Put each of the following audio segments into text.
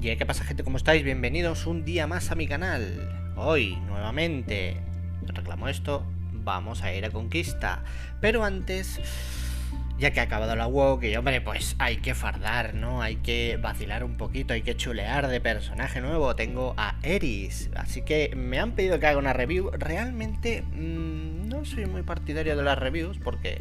¿Qué pasa, gente? ¿Cómo estáis? Bienvenidos un día más a mi canal. Hoy, nuevamente, reclamo esto, vamos a ir a Conquista. Pero antes, ya que ha acabado la WoW, que hombre, pues hay que fardar, ¿no? Hay que vacilar un poquito, hay que chulear de personaje nuevo. Tengo a Eris, así que me han pedido que haga una review. Realmente no soy muy partidario de las reviews porque...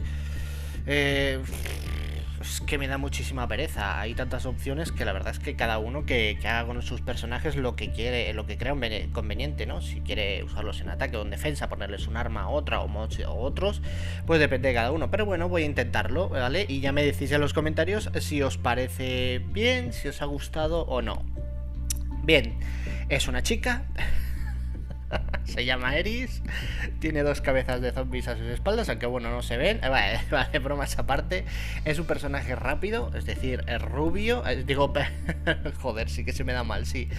es que me da muchísima pereza. Hay tantas opciones que la verdad es que cada uno que haga con sus personajes lo que quiere, lo que crea conveniente, ¿no? Si quiere usarlos en ataque o en defensa, ponerles un arma a otra o mods o otros, pues depende de cada uno. Pero bueno, voy a intentarlo, ¿vale? Y ya me decís en los comentarios si os parece bien, si os ha gustado o no. Bien, es una chica. Se llama Eris, tiene dos cabezas de zombies a sus espaldas, aunque bueno, no se ven. Vale, bromas aparte. Es un personaje rápido, es decir, es rubio. Joder, sí que se me da mal, sí.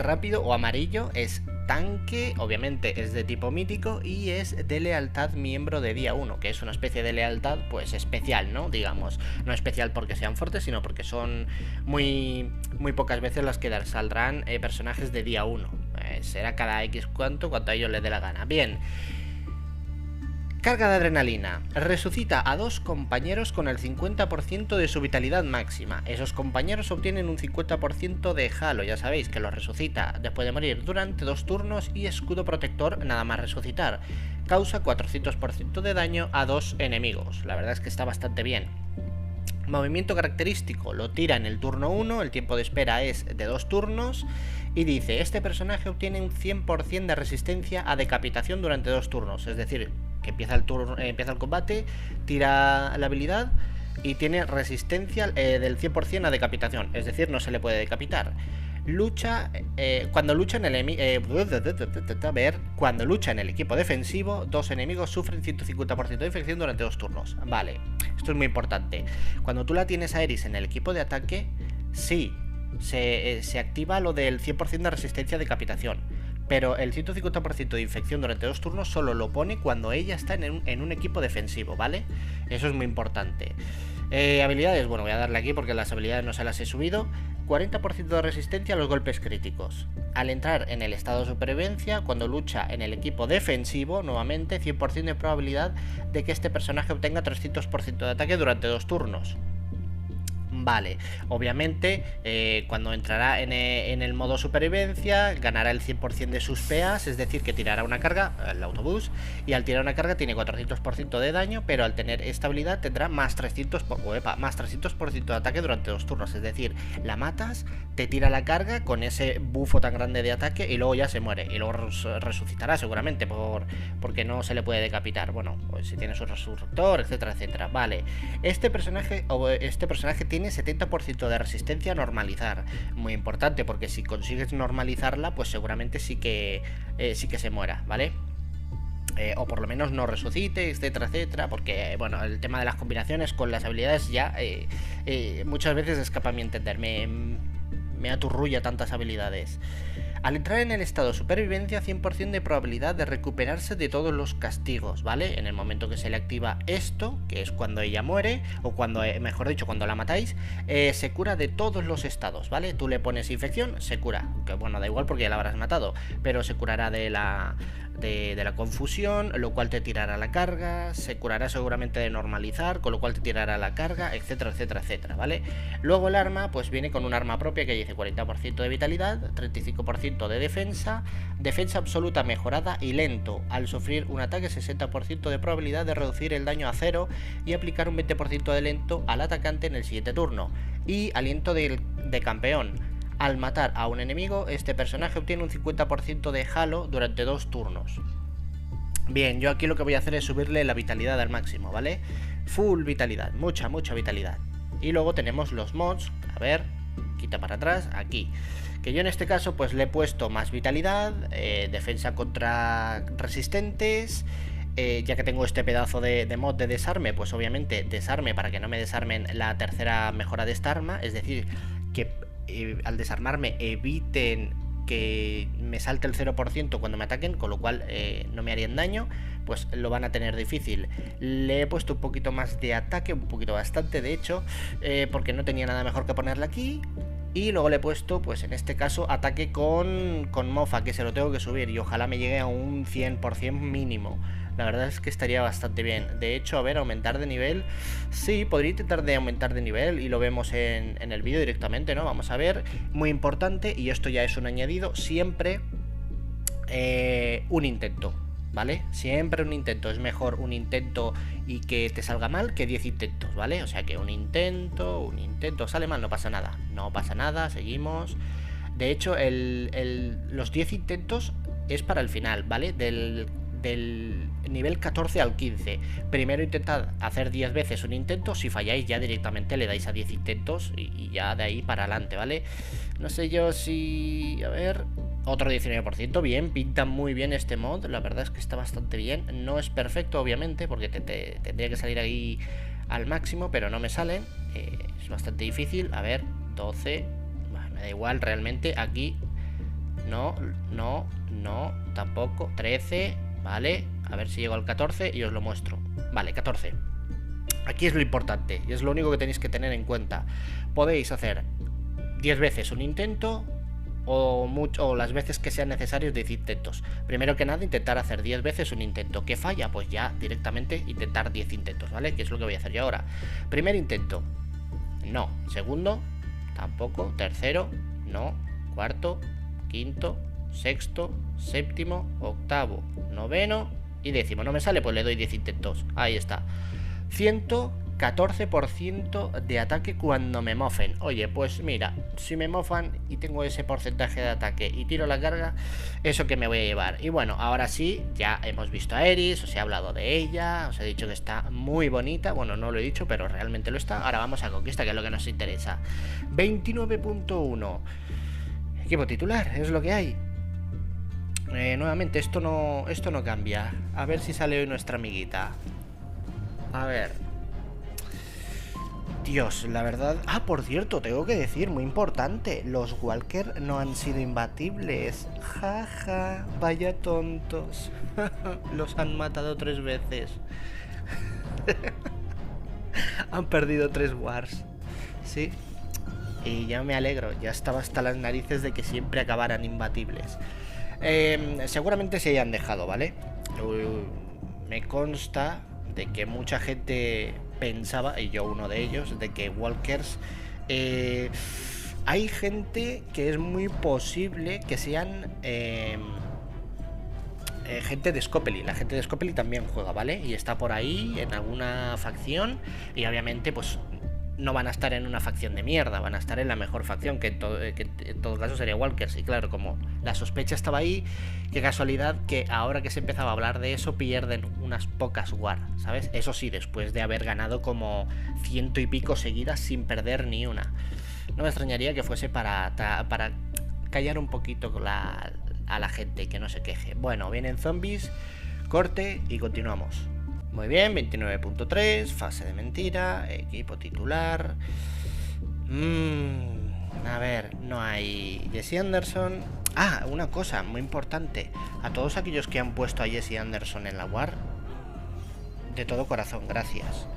Rápido o amarillo, es tanque, obviamente es de tipo mítico y es de lealtad miembro de día 1, que es una especie de lealtad pues especial, ¿no? Digamos, no especial porque sean fuertes, sino porque son muy pocas veces las que saldrán personajes de día 1. Será cada X cuanto a ellos les dé la gana. Bien. Carga de adrenalina. Resucita a dos compañeros con el 50% de su vitalidad máxima. Esos compañeros obtienen un 50% de halo, ya sabéis, que los resucita después de morir durante 2 turnos y escudo protector nada más resucitar. Causa 400% de daño a 2 enemigos. La verdad es que está bastante bien. Movimiento característico, lo tira en el turno 1, el tiempo de espera es de 2 turnos y dice, este personaje obtiene un 100% de resistencia a decapitación durante 2 turnos, es decir, que empieza el combate, tira la habilidad y tiene resistencia del 100% a decapitación, es decir, no se le puede decapitar. Cuando lucha en el equipo defensivo, 2 enemigos sufren 150% de infección durante 2 turnos. Vale, esto es muy importante. Cuando tú la tienes a Eris en el equipo de ataque, sí, se activa lo del 100% de resistencia a decapitación. Pero el 150% de infección durante 2 turnos solo lo pone cuando ella está en un equipo defensivo, ¿vale? Eso es muy importante. Habilidades, bueno, voy a darle aquí porque las habilidades no se las he subido. 40% de resistencia a los golpes críticos. Al entrar en el estado de supervivencia, cuando lucha en el equipo defensivo, nuevamente 100% de probabilidad de que este personaje obtenga 300% de ataque durante 2 turnos. Vale, obviamente cuando entrará en el modo supervivencia ganará el 100% de sus PAs, es decir que tirará una carga, el autobús, y al tirar una carga tiene 400% de daño, pero al tener esta habilidad tendrá más 300% de ataque durante 2 turnos, es decir, la matas, te tira la carga con ese bufo tan grande de ataque y luego ya se muere, y luego resucitará seguramente porque no se le puede decapitar, bueno, pues si tiene su resurrector, etcétera, etcétera. Vale, este personaje tiene 70% de resistencia a normalizar, muy importante porque si consigues normalizarla pues seguramente sí que se muera, ¿vale? O por lo menos no resucite, etcétera, etcétera, porque bueno, el tema de las combinaciones con las habilidades ya muchas veces escapa a mi entender, me aturrulla tantas habilidades. Al entrar en el estado de supervivencia, 100% de probabilidad de recuperarse de todos los castigos, ¿vale? En el momento que se le activa esto, que es cuando ella muere, o cuando, mejor dicho, cuando la matáis, se cura de todos los estados, ¿vale? Tú le pones infección, se cura, que bueno, da igual porque ya la habrás matado, pero se curará de la confusión, lo cual te tirará la carga, se curará seguramente de normalizar, con lo cual te tirará la carga, etcétera, etcétera, etcétera, ¿vale? Luego el arma, pues viene con un arma propia que dice 40% de vitalidad, 35% de defensa absoluta mejorada y lento. Al sufrir un ataque, 60% de probabilidad de reducir el daño a 0 y aplicar un 20% de lento al atacante en el siguiente turno. Y aliento de campeón. Al matar a un enemigo, este personaje obtiene un 50% de halo durante 2 turnos. Bien, yo aquí lo que voy a hacer es subirle la vitalidad al máximo, ¿vale? Full vitalidad, mucha vitalidad. Y luego tenemos los mods, a ver, quita para atrás, aquí. Que yo en este caso pues le he puesto más vitalidad, defensa contra resistentes, ya que tengo este pedazo de mod de desarme, pues obviamente desarme para que no me desarmen la tercera mejora de esta arma, es decir, que al desarmarme eviten que me salte el 0% cuando me ataquen, con lo cual no me harían daño, pues lo van a tener difícil. Le he puesto un poquito más de ataque, un poquito bastante de hecho, porque no tenía nada mejor que ponerle aquí. Y luego le he puesto, pues en este caso, ataque con mofa, que se lo tengo que subir. Y ojalá me llegue a un 100% mínimo. La verdad es que estaría bastante bien. De hecho, a ver, aumentar de nivel. Sí, podría intentar de aumentar de nivel. Y lo vemos en el vídeo directamente, ¿no? Vamos a ver. Muy importante, y esto ya es un añadido, siempre un intento. ¿Vale? Siempre un intento. Es mejor un intento y que te salga mal que 10 intentos, ¿vale? O sea que un intento, sale mal, no pasa nada. No pasa nada, seguimos. De hecho, los 10 intentos es para el final, ¿vale? Del nivel 14 al 15. Primero intentad hacer 10 veces un intento. Si falláis ya directamente le dais a 10 intentos y ya de ahí para adelante, ¿vale? No sé yo si... A ver... Otro 19%, bien, pinta muy bien este mod. La verdad es que está bastante bien. No es perfecto, obviamente, porque tendría que salir ahí al máximo, pero no me sale. Es bastante difícil. A ver, 12. Me da igual, realmente. Aquí no, tampoco. 13, vale. A ver si llego al 14 y os lo muestro. Vale, 14. Aquí es lo importante y es lo único que tenéis que tener en cuenta. Podéis hacer 10 veces un intento o las veces que sean necesarios 10 intentos. Primero que nada, intentar hacer 10 veces un intento. ¿Que falla? Pues ya directamente intentar 10 intentos, ¿vale? Que es lo que voy a hacer yo ahora. Primer intento, no. Segundo, tampoco. Tercero, no. Cuarto, quinto, sexto, séptimo, octavo, noveno y décimo. No me sale, pues le doy 10 intentos. Ahí está. 114% de ataque cuando me mofen. Oye, pues mira, si me mofan y tengo ese porcentaje de ataque y tiro la carga, eso que me voy a llevar. Y bueno, ahora sí, ya hemos visto a Eris, os he hablado de ella, os he dicho que está muy bonita. Bueno, no lo he dicho, pero realmente lo está. Ahora vamos a Conquista, que es lo que nos interesa. 29.1. Equipo titular, es lo que hay. Nuevamente, esto no cambia. A ver si sale hoy nuestra amiguita. A ver. Dios, la verdad... Ah, por cierto, tengo que decir, muy importante, los Walker no han sido imbatibles. Jaja, vaya tontos. Los han matado 3 veces. Han perdido 3 wars. Sí. Y ya me alegro, ya estaba hasta las narices de que siempre acabaran imbatibles. Seguramente se hayan dejado, ¿vale? Me consta de que mucha gente pensaba, y yo uno de ellos, de que Walkers... hay gente que es muy posible que sean... gente de Scopely. La gente de Scopely también juega, ¿vale? Y está por ahí en alguna facción. Y obviamente pues no van a estar en una facción de mierda, van a estar en la mejor facción, que en todo caso sería Walkers. Y claro, como la sospecha estaba ahí, qué casualidad que ahora que se empezaba a hablar de eso pierden unas pocas war, ¿sabes? Eso sí, después de haber ganado como 100 y pico seguidas sin perder ni una. No me extrañaría que fuese para callar un poquito a la gente, que no se queje. Bueno, vienen zombies, corte y continuamos. Muy bien, 29.3, fase de mentira, equipo titular. A ver, no hay Jesse Anderson. Ah, una cosa muy importante. A todos aquellos que han puesto a Jesse Anderson en la war, de todo corazón, gracias.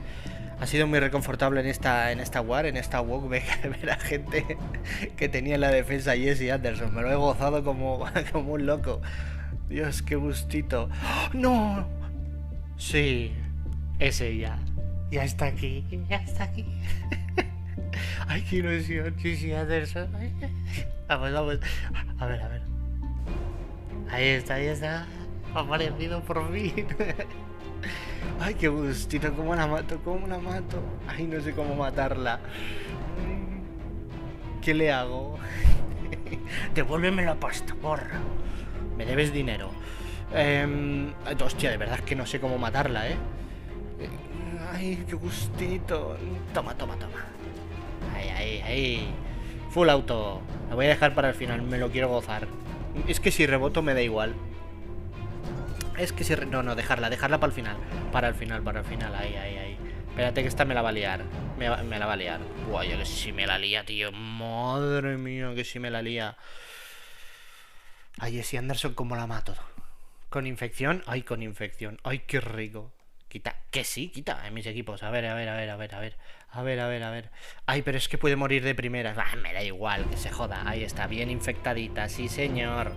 Ha sido muy reconfortable en esta war, en esta walk, ver a gente que tenía en la defensa a Jesse Anderson. Me lo he gozado como un loco. Dios, qué gustito. ¡Oh, no! Sí, es ella. Ya está aquí, ya está aquí. Ay, qué ilusión, Jesse Anderson. Vamos. A ver. Ahí está. Ha aparecido por fin. Ay, qué gustito, cómo la mato. Ay, no sé cómo matarla. ¿Qué le hago? Devuélveme la pasta, porra. Me debes dinero. Hostia, de verdad es que no sé cómo matarla, Ay, qué gustito. Toma. Ahí. Full auto. La voy a dejar para el final, me lo quiero gozar. Es que si reboto me da igual. Es que si... No, dejarla para el final. Para el final. Ahí. Espérate que esta me la va a liar. Me la va a liar. Guay, que si me la lía, tío. Madre mía, que si me la lía. Ay, Jesse Anderson, ¿cómo la mato? ¿Con infección? Ay, con infección. Ay, qué rico. Quita, que sí, quita en mis equipos. A ver, a ver, a ver, a ver, a ver. A ver, a ver, a ver. Ay, pero es que puede morir de primeras. Me da igual, que se joda. Ahí está, bien infectadita, sí señor.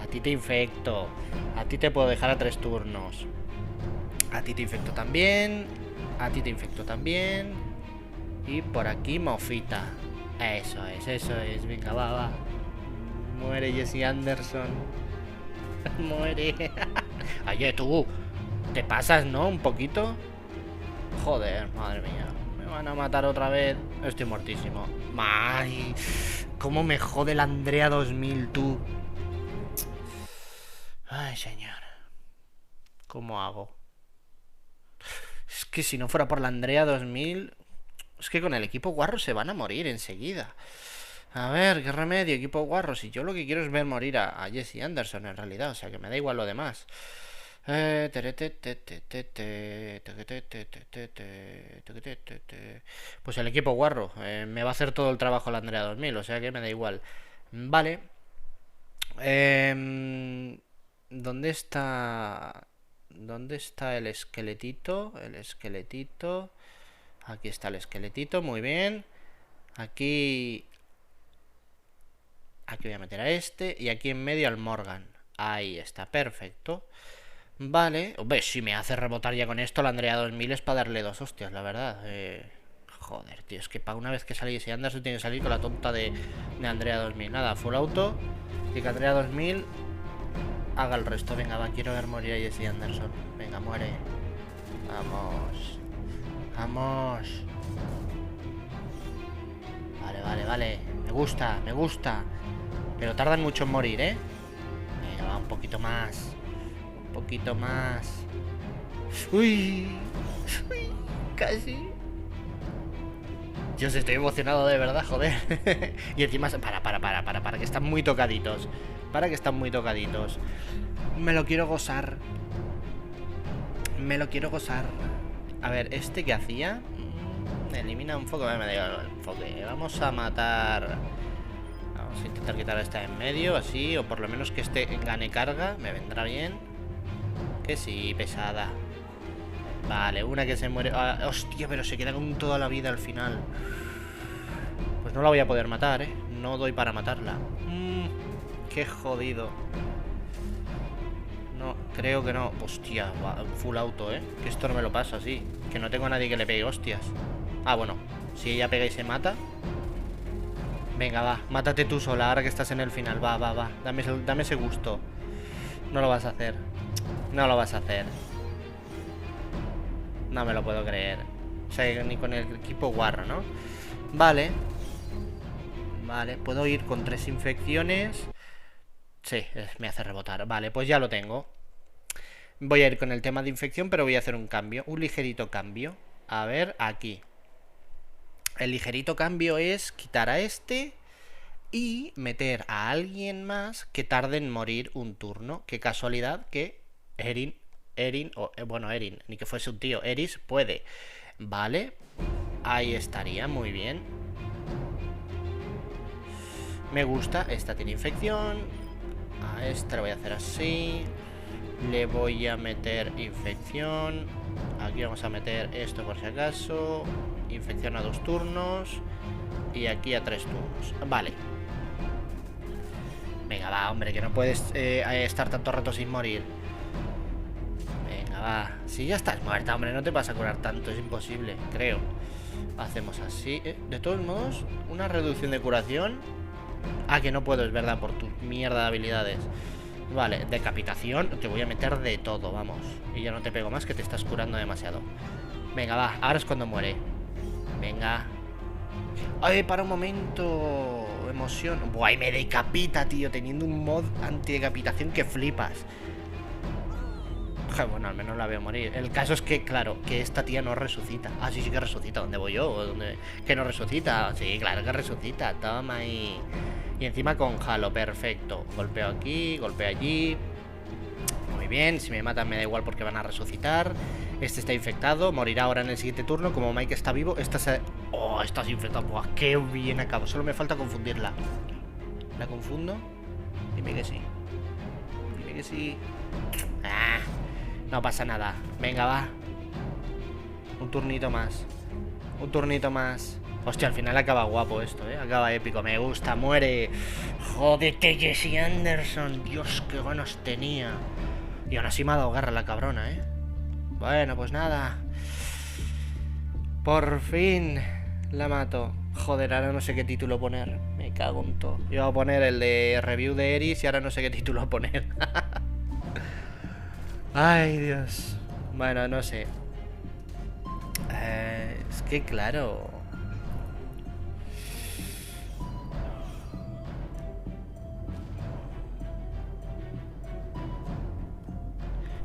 A ti te infecto. A ti te puedo dejar a 3 turnos. A ti te infecto también. A ti te infecto también. Y por aquí mofita. Eso es. Venga, va. Muere Jesse Anderson. Muere. Oye, tú. ¿Te pasas, no? Un poquito. Joder, madre mía. Me van a matar otra vez. Estoy muertísimo. Ay, cómo me jode la Andrea 2000, tú. Ay, señor. ¿Cómo hago? Es que si no fuera por la Andrea 2000... Es que con el equipo guarro se van a morir enseguida. A ver, qué remedio, equipo guarro. Si yo lo que quiero es ver morir a Jesse Anderson, en realidad. O sea, que me da igual lo demás. Pues el equipo guarro. Me va a hacer todo el trabajo la Andrea 2000. O sea que me da igual. Vale. ¿Dónde está? ¿Dónde está el esqueletito? El esqueletito. Aquí está el esqueletito, muy bien. Aquí voy a meter a este. Y aquí en medio al Morgan. Ahí está, perfecto. Vale. Hombre, si me hace rebotar ya con esto, la Andrea 2000 es para darle 2 hostias, la verdad. Joder, tío, es que para una vez que salís y Anderson tiene que salir con la tonta de Andrea 2000. Nada, full auto. Y que Andrea 2000 haga el resto. Venga, va, quiero ver morir a Jesse Anderson. Venga, muere. Vamos. Vamos. Vale. Me gusta. Pero tardan mucho en morir, ¿eh? Venga, va, un poquito más. Un poquito más. Uy, casi. Dios, estoy emocionado de verdad, joder. Y encima... Para, que están muy tocaditos. Me lo quiero gozar. A ver, ¿este qué hacía? Elimina un foco. Me da igual el enfoque. Vamos a matar... Vamos a intentar quitar esta en medio, así. O por lo menos que este gane carga. Me vendrá bien. Que sí, pesada. Vale, una que se muere. Hostia, pero se queda con toda la vida al final. Pues no la voy a poder matar, ¿eh? No doy para matarla. Qué jodido. No, creo que no. Hostia, va, full auto, ¿eh? Que esto no me lo pasa así. Que no tengo a nadie que le pegue hostias. Ah, bueno. Si ella pega y se mata. Venga, va. Mátate tú sola ahora que estás en el final. Va. Dame ese gusto. No lo vas a hacer. No me lo puedo creer. O sea, ni con el equipo guarro, ¿no? Vale. Puedo ir con 3 infecciones. Sí, me hace rebotar. Vale, pues ya lo tengo. Voy a ir con el tema de infección, pero voy a hacer un cambio. Un ligerito cambio. A ver, aquí. El ligerito cambio es quitar a este y meter a alguien más que tarde en morir un turno. Qué casualidad que Erin, ni que fuese un tío, Eris puede. Vale, ahí estaría, muy bien. Me gusta, esta tiene infección. A esta le voy a hacer así. Le voy a meter infección. Aquí vamos a meter esto por si acaso. Infección a 2 turnos. Y aquí a 3 turnos. Vale. Venga, va, hombre, que no puedes estar tanto rato sin morir. Venga, va. Si ya estás muerta, hombre, no te vas a curar tanto. Es imposible, creo. Hacemos así. De todos modos, una reducción de curación. Ah, que no puedo, es verdad, por tu mierda de habilidades. Vale, decapitación. Te voy a meter de todo, vamos. Y ya no te pego más, que te estás curando demasiado. Venga, va, ahora es cuando muere. Venga. Ay, para un momento. Emoción. Buah, y me decapita, tío. Teniendo un mod antidecapitación que flipas. Bueno, al menos la veo morir. El caso es que, claro, que esta tía no resucita. Ah, sí que resucita. ¿Dónde voy yo? ¿Que no resucita? Sí, claro que resucita. Toma ahí. Y encima con Halo, perfecto. Golpeo aquí, golpeo allí. Muy bien, si me matan me da igual porque van a resucitar. Este está infectado, morirá ahora en el siguiente turno. Como Mike está vivo, esta se... Oh, estás infectado. Buah, qué bien acabo. Solo me falta confundirla. ¿La confundo? Dime que sí. Dime que sí. Ah, no pasa nada. Venga, va. Un turnito más. Un turnito más. Hostia, al final acaba guapo esto, acaba épico. Me gusta, muere. Jódete, Jesse Anderson. Dios, qué ganas tenía. Y aún así me ha dado garra la cabrona, Bueno, pues nada. Por fin la mato. Joder, ahora no sé qué título poner. Me cago en todo. Iba a poner el de review de Eris y ahora no sé qué título poner. Ay, Dios. Bueno, no sé. Es que claro.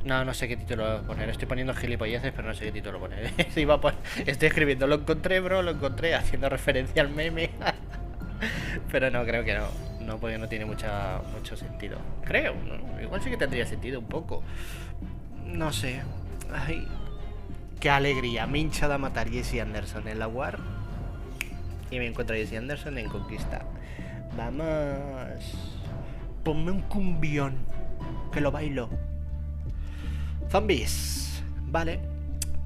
No sé qué título poner. Estoy poniendo gilipolleces, pero no sé qué título poner. Estoy escribiendo, lo encontré, bro, lo encontré, haciendo referencia al meme. Pero no, creo que no. No, porque no tiene mucho sentido. Creo, ¿no? Igual sí que tendría sentido un poco. No sé. Ay, qué alegría. Me he hinchado a matar Jesse Anderson en la War. Y me encuentro a Jesse Anderson en Conquista. Vamos. Ponme un cumbión. Que lo bailo. Zombies. Vale.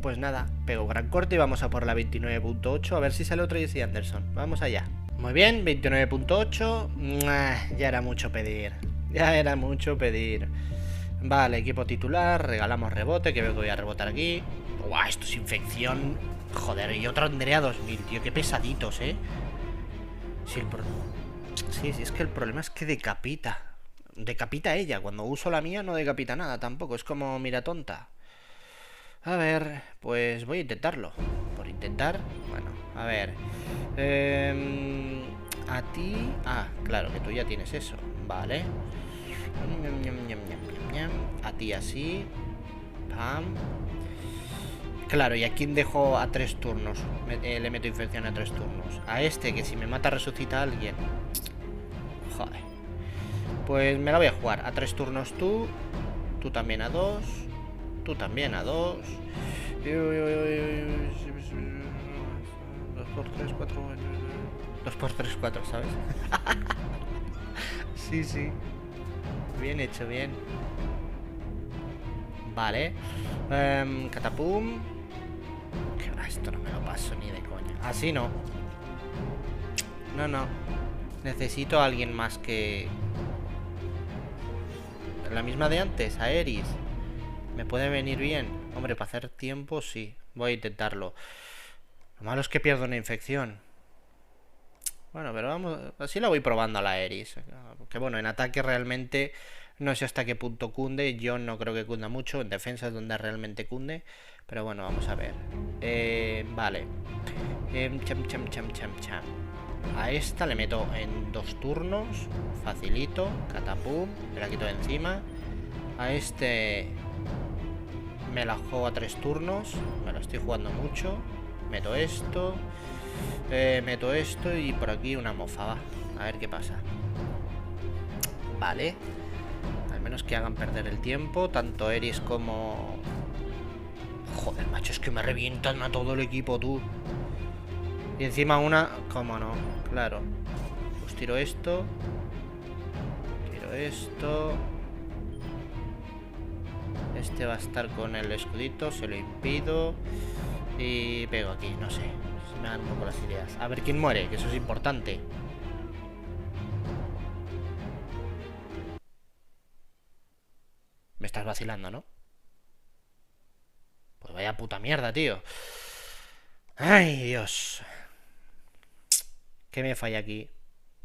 Pues nada, pego gran corte y vamos a por la 29.8. A ver si sale otro Jesse Anderson. Vamos allá. Muy bien, 29.8. Ya era mucho pedir. Ya era mucho pedir. Vale, equipo titular. Regalamos rebote, que veo que voy a rebotar aquí. Guau, esto es infección. Joder, y otro Andrea 2000, tío. Qué pesaditos, Sí, es que el problema es que decapita. Decapita ella. Cuando uso la mía no decapita nada tampoco. Es como mira tonta. A ver, pues voy a intentarlo. Por intentar, bueno, a ver. A ti... Ah, claro, que tú ya tienes eso. Vale. A ti así. Pam. Claro, ¿y a quién dejo a 3 turnos? Le meto infección a 3 turnos. A este, que si me mata resucita a alguien. Joder. Pues me la voy a jugar. A 3 turnos tú. Tú también a 2. Tú también a 2. 2x3, 4. 2x3, 4, ¿sabes? Sí. Bien hecho, bien. Vale. Catapum. Esto no me lo paso ni de coña. Así no. No. Necesito a alguien más que... La misma de antes, a Eris. ¿Me puede venir bien? Hombre, para hacer tiempo, sí. Voy a intentarlo. Lo malo es que pierdo una infección. Bueno, pero vamos... Así la voy probando a la Eris. Que bueno, en ataque realmente... No sé hasta qué punto cunde. Yo no creo que cunda mucho. En defensa es donde realmente cunde. Pero bueno, vamos a ver. Vale. Cham. A esta le meto en 2 turnos. Facilito. Catapum. Me la quito de encima. A este... Me la juego a 3 turnos. Me lo estoy jugando mucho. Meto esto. Meto esto. Y por aquí una mofa, va. A ver qué pasa. Vale. Al menos que hagan perder el tiempo. Tanto Eris como... Joder, macho, es que me revientan a todo el equipo, tú. Y encima una... ¿Cómo no? Claro. Pues tiro esto. Tiro esto. Este va a estar con el escudito. Se lo impido. Y pego aquí, no sé. Se me dan un poco las ideas. A ver quién muere, que eso es importante. Me estás vacilando, ¿no? Pues vaya puta mierda, tío. Ay, Dios. ¿Qué me falla aquí?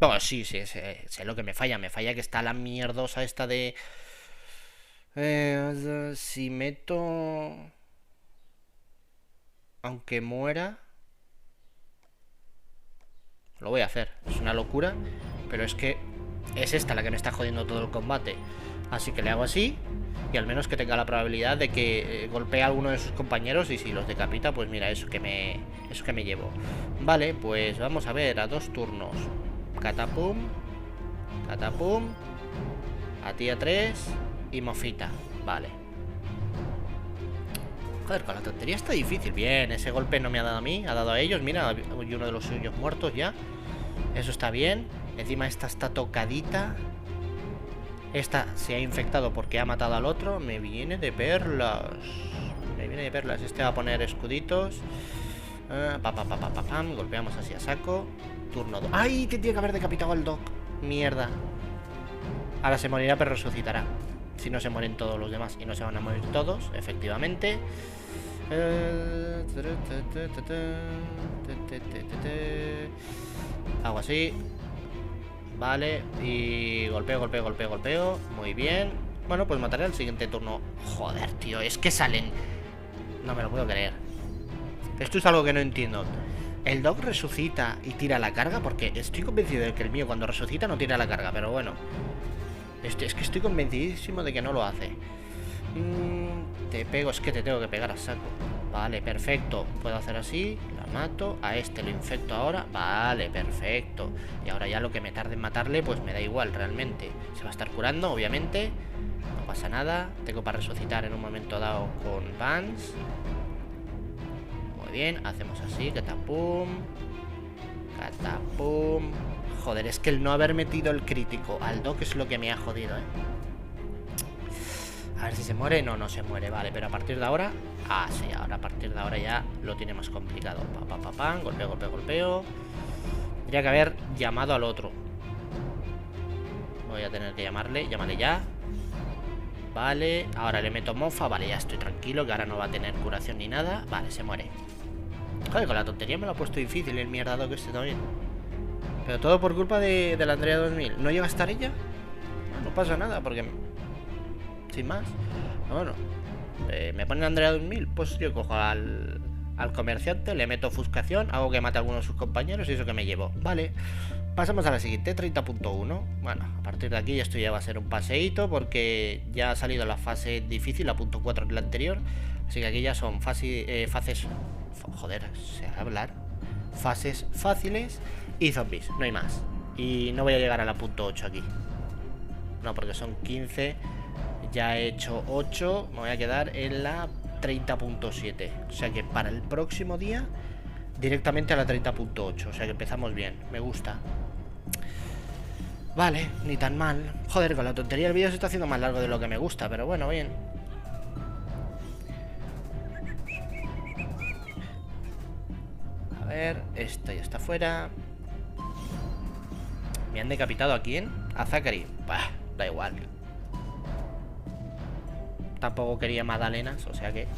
Oh, sí, sé lo que me falla. Me falla que está la mierdosa esta de... si meto... Aunque muera... Lo voy a hacer. Es una locura. Pero es que... Es esta la que me está jodiendo todo el combate. Así que le hago así. Y al menos que tenga la probabilidad de que golpee a alguno de sus compañeros. Y si los decapita, pues mira, eso que me llevo. Vale, pues vamos a ver. A 2 turnos. Catapum. Catapum. A ti a 3. Y mofita. Vale. Joder, con la tontería está difícil. Bien, ese golpe no me ha dado a mí. Ha dado a ellos. Mira, y uno de los suyos muertos ya. Eso está bien. Encima esta está tocadita. Esta se ha infectado porque ha matado al otro. Me viene de perlas. Me viene de perlas. Este va a poner escuditos. Pam. Golpeamos así a saco. Turno 2. ¡Ay! Te tiene que haber decapitado al Doc. Mierda. Ahora se morirá, pero resucitará. Si no se mueren todos los demás. Y no se van a morir todos, efectivamente. Hago así. Vale. Y golpeo. Muy bien. Bueno, pues mataré al siguiente turno. Joder, tío. Es que salen... No me lo puedo creer. Esto es algo que no entiendo. ¿El Doc resucita y tira la carga? Porque estoy convencido de que el mío cuando resucita no tira la carga. Pero bueno. Es que estoy convencidísimo de que no lo hace. Te pego, es que te tengo que pegar a saco. Vale, perfecto. Puedo hacer así, la mato. A este lo infecto ahora. Vale, perfecto. Y ahora ya lo que me tarde en matarle, pues me da igual realmente. Se va a estar curando, obviamente. No pasa nada. Tengo para resucitar en un momento dado con Vance. Muy bien, hacemos así, catapum. Joder, es que el no haber metido el crítico al Doc es lo que me ha jodido, A ver si se muere. No se muere, vale. Pero a partir de ahora... Ah, sí, ahora a partir de ahora ya lo tiene más complicado. Pam. Golpeo. Tendría que haber llamado al otro. Voy a tener que llamarle. Llámale ya. Vale, ahora le meto mofa. Vale, ya estoy tranquilo, que ahora no va a tener curación ni nada. Vale, se muere. Joder, con la tontería me lo ha puesto difícil el mierdado que este también. Pero todo por culpa de la Andrea 2000. ¿No llega a estar ella? No pasa nada, porque... Sin más. Bueno, me ponen Andrea 2000. Pues yo cojo al comerciante, le meto ofuscación, hago que mate a algunos de sus compañeros y eso que me llevo. Vale, pasamos a la siguiente, 30.1. Bueno, a partir de aquí esto ya va a ser un paseíto, porque ya ha salido la fase difícil, la punto 4 en la anterior. Así que aquí ya son fases... Joder, sé hablar. Fases fáciles y zombies, no hay más. Y no voy a llegar a la punto 8 aquí. No, porque son 15. Ya he hecho 8. Me voy a quedar en la 30.7. O sea que para el próximo día directamente a la 30.8. O sea que empezamos bien, me gusta. Vale, ni tan mal. Joder, con la tontería el vídeo se está haciendo más largo de lo que me gusta. Pero bueno, bien. A ver, esto ya está fuera. ¿Me han decapitado a quién? A Zachary. Bah, da igual. Tampoco quería magdalenas, o sea que...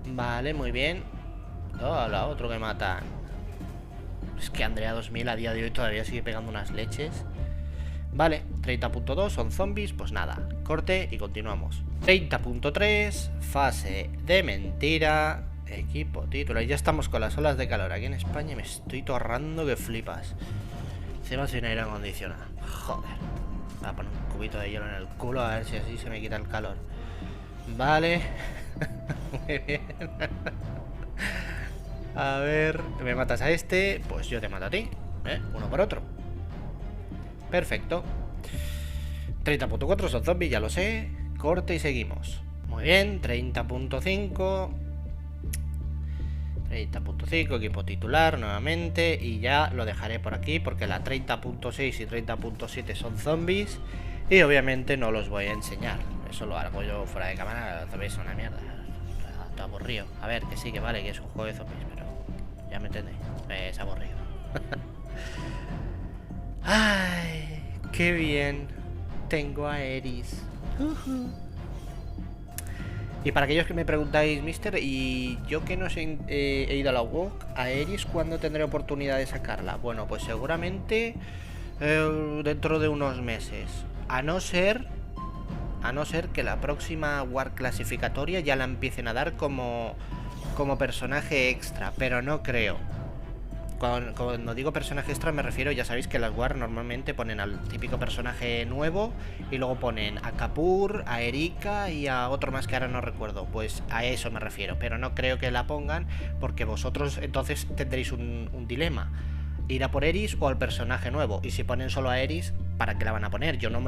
Vale, muy bien. Hola, otro que matan. Es que Andrea 2000 a día de hoy todavía sigue pegando unas leches. Vale, 30.2 son zombies, pues nada. Corte y continuamos. 30.3, fase de mentira. Equipo, título. Y ya estamos con las olas de calor. Aquí en España me estoy torrando que flipas. Encima sin aire acondicionado. Joder. Voy a poner un cubito de hielo en el culo a ver si así se me quita el calor. Vale. Muy bien. A ver, me matas a este, pues yo te mato a ti, uno por otro. Perfecto. 30.4 son zombies, ya lo sé. Corte y seguimos. Muy bien, 30.5. 30.5, equipo titular nuevamente. Y ya lo dejaré por aquí porque la 30.6 y 30.7 son zombies. Y obviamente no los voy a enseñar. Eso lo hago yo fuera de cámara. Zombies son una mierda. Está aburrido. A ver, que sí, que vale, que es un juego de zombies, pero ya me entendéis. Es aburrido. Ay, qué bien. Tengo a Eris. Y para aquellos que me preguntáis, mister, y yo que no he ido a la WoW, a Eris, ¿cuándo tendré oportunidad de sacarla? Bueno, pues seguramente dentro de unos meses. A no ser que la próxima War clasificatoria ya la empiecen a dar como personaje extra, pero no creo. Cuando digo personaje extra me refiero, ya sabéis que las War normalmente ponen al típico personaje nuevo y luego ponen a Kapur, a Erika y a otro más que ahora no recuerdo. Pues a eso me refiero, pero no creo que la pongan porque vosotros entonces tendréis un dilema. Ir a por Eris o al personaje nuevo. Y si ponen solo a Eris, ¿para qué la van a poner? Yo no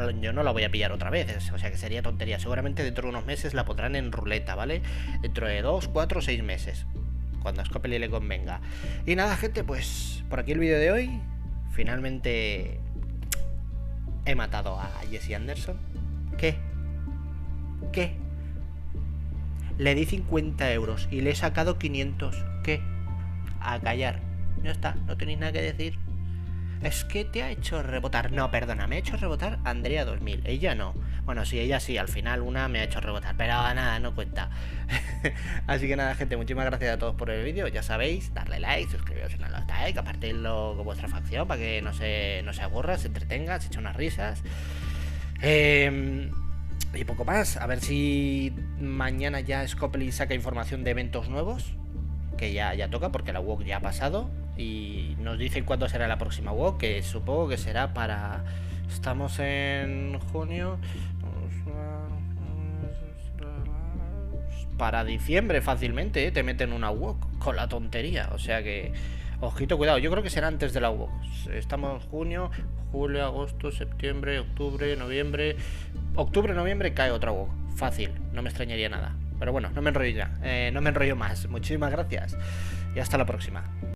la voy a pillar otra vez. O sea que sería tontería. Seguramente dentro de unos meses la pondrán en ruleta, ¿vale? Dentro de 2, 4, 6 meses. Cuando a Scopely le convenga. Y nada, gente, pues por aquí el vídeo de hoy. Finalmente he matado a Jesse Anderson. ¿Qué? Le di 50 euros y le he sacado 500. ¿Qué? A callar. Ya está, no tenéis nada que decir. Es que te ha hecho rebotar. No, perdona, me ha hecho rebotar Andrea 2000. Ella no. Bueno, sí, ella sí, al final una me ha hecho rebotar. Pero nada, no cuenta. Así que nada, gente, muchísimas gracias a todos por el vídeo. Ya sabéis, darle like, suscribiros si no lo estáis, compartirlo con vuestra facción para que no se aburra, se entretenga, se eche unas risas. Y poco más. A ver si mañana ya Scopely saca información de eventos nuevos. Que ya toca, porque la WOC ya ha pasado. Y nos dicen cuándo será la próxima WOC, que supongo que será para... Estamos en junio. Para diciembre fácilmente, te meten una WOC con la tontería. O sea que... Ojito, cuidado, yo creo que será antes de la WOC. Estamos en junio, julio, agosto, septiembre, octubre, noviembre. Octubre, noviembre cae otra WOC. Fácil, no me extrañaría nada. Pero bueno, no me enrollo ya. No me enrollo más. Muchísimas gracias. Y hasta la próxima.